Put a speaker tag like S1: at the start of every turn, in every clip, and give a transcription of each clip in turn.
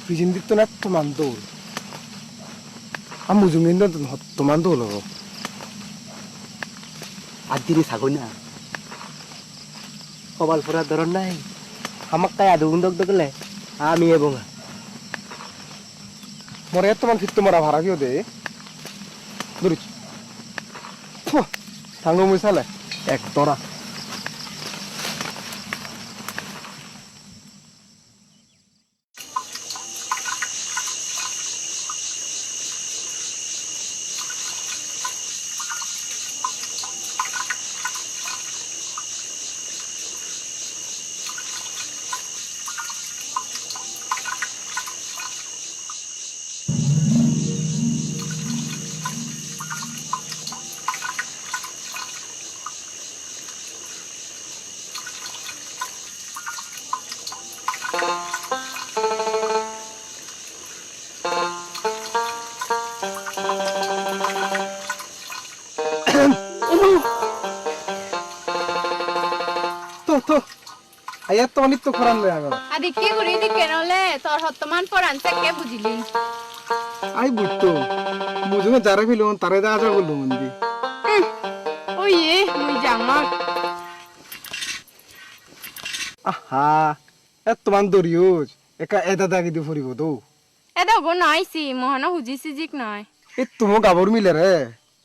S1: 비진 뒷도 냈더만 도 아무 중인데 또만 도로
S2: আদিরি ছাগল না কপাল ফোরা ধরন নাই আমাক তাই আদু উন্দক দকলে আমি এবং
S1: মরে এতমান ফিরতে মরা ভাড়া কিও দে দূর থাঙ্গো মুইসালে এক তোরা আয়াত তো অনিত খরান লয় আগো
S3: আদিকে ঘুরি দিকে নলে তোর হতমান পরান থেকে বুঝিলি
S1: আই বুঝতো বুঝুন যারা ফিল তারে দা যা বললো মন্দি
S3: ওই মুই জামা
S1: আহা এতমান দরিওজ একা এদা দাগি দি ফুরিব তো
S3: এদা গো নাইছি মহানা হুজিছি জিক নয়
S1: এ তুমো গাবর মিলে রে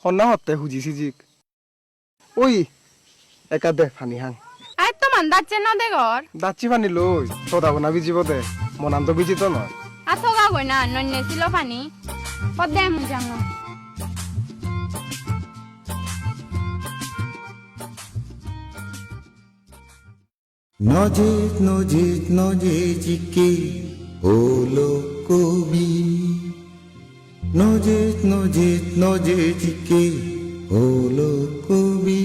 S1: হন্না হতে হুজিছি জিক ওই একা দে ফানি হাং
S3: আই তো মান দাচ্ছে না দে ঘর
S1: দাচ্ছি ফানি লই তো দাবো না বিজিব দে মনান তো বিজি তো নয়
S3: আতো গা গই না নন্নে ছিল পানি পদে মুই জামা
S4: নজিত নজিত নজিজিকে হলো কবি নজিত নজিত নজিজিকে হলো কবি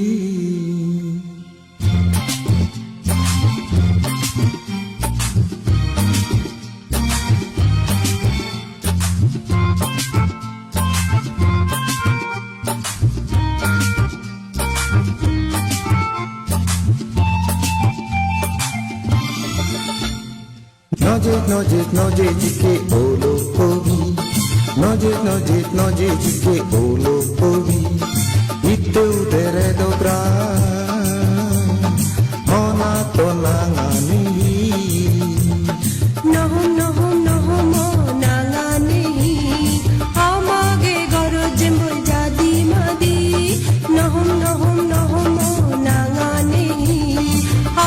S4: নজিত নজিত নজিজিকে হলো কবি নজিত নজিত নজিজিকে হলো কবি ইতে উদরে dobra মনা তো নাঙানি
S5: নহম নহম নহম নাঙানি আমাগে গরজ মই জাদি মাদি নহম নহম নহম নাঙানি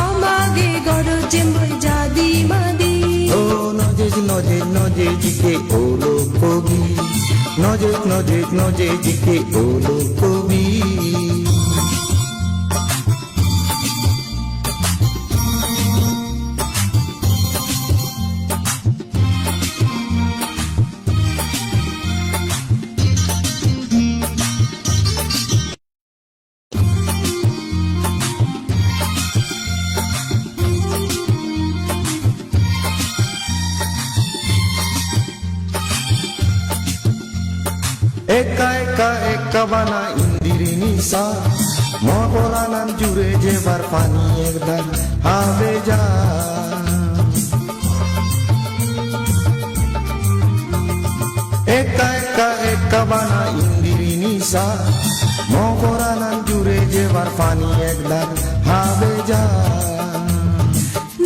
S5: আমাগে গরজ মই জাদি মাদি
S4: ও নজিত নজিত নজিজিকে হলো কবি নজিত নজিত নজিজিকে হলো কবি একা একা একা বানা ইন্দিরি নিশা মগলানান জুড়ে যেবার পানি একদার হবে যা একা একা একা বানা ইন্দিরি নিশা মগলানান জুড়ে যেবার পানি একদার হবে যা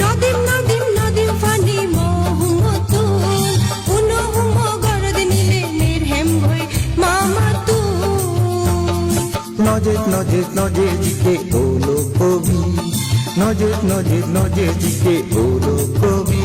S5: নদিম নদিম নদিম ফানি মোহমতো উনহুম গরদ নিলে নির্হেম ভই মামাতু
S4: নজিত নজিত নজিজিকে হলো কবি নজিত নজিত নজিজিকে হলো কবি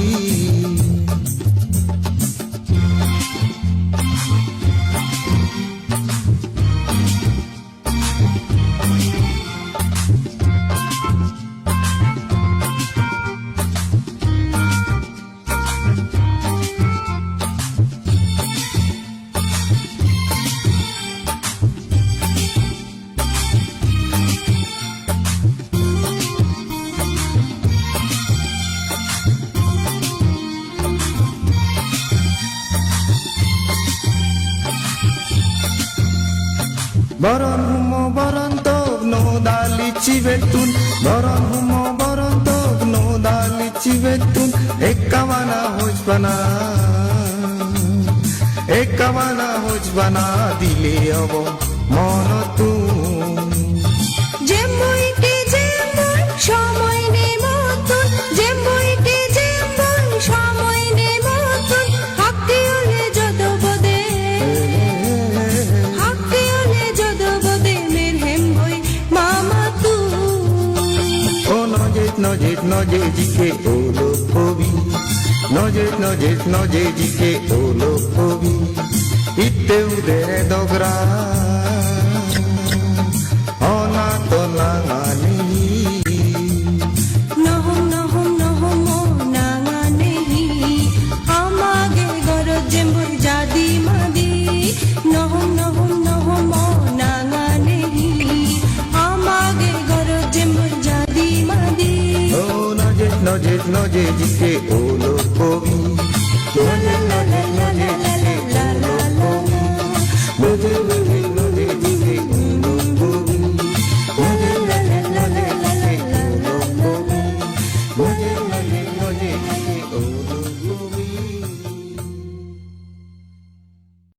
S4: Baron humo baron tog no dali civetun Baron humo baron tog no dali civetun Ekkamana hojpana একাবানা হোজবানা দিলে অব মন তুন
S5: যেমইতে যেমন সময় নেমতন যেমইতে যেমন সময় নেমতন হাঁকতে হলে যত বদে হাঁকতে হলে যত বদে মের হেম বই মামা তুই
S4: ও নজে জিকে ওলো কবি নজে জিকে ওলো কবি ইতে উদরে দগরা অনাথ নাঙানি
S5: নহম নহম নহম নাঙা নেহি আমাগে গরজ যেমন জাদি মাদি নহম নহম নহম নাঙা নেহি আমাগে গরজ যেমন জাদি মাদি
S4: ও নজে জিকে ওলো কবি নজে জিকে ওলো কবি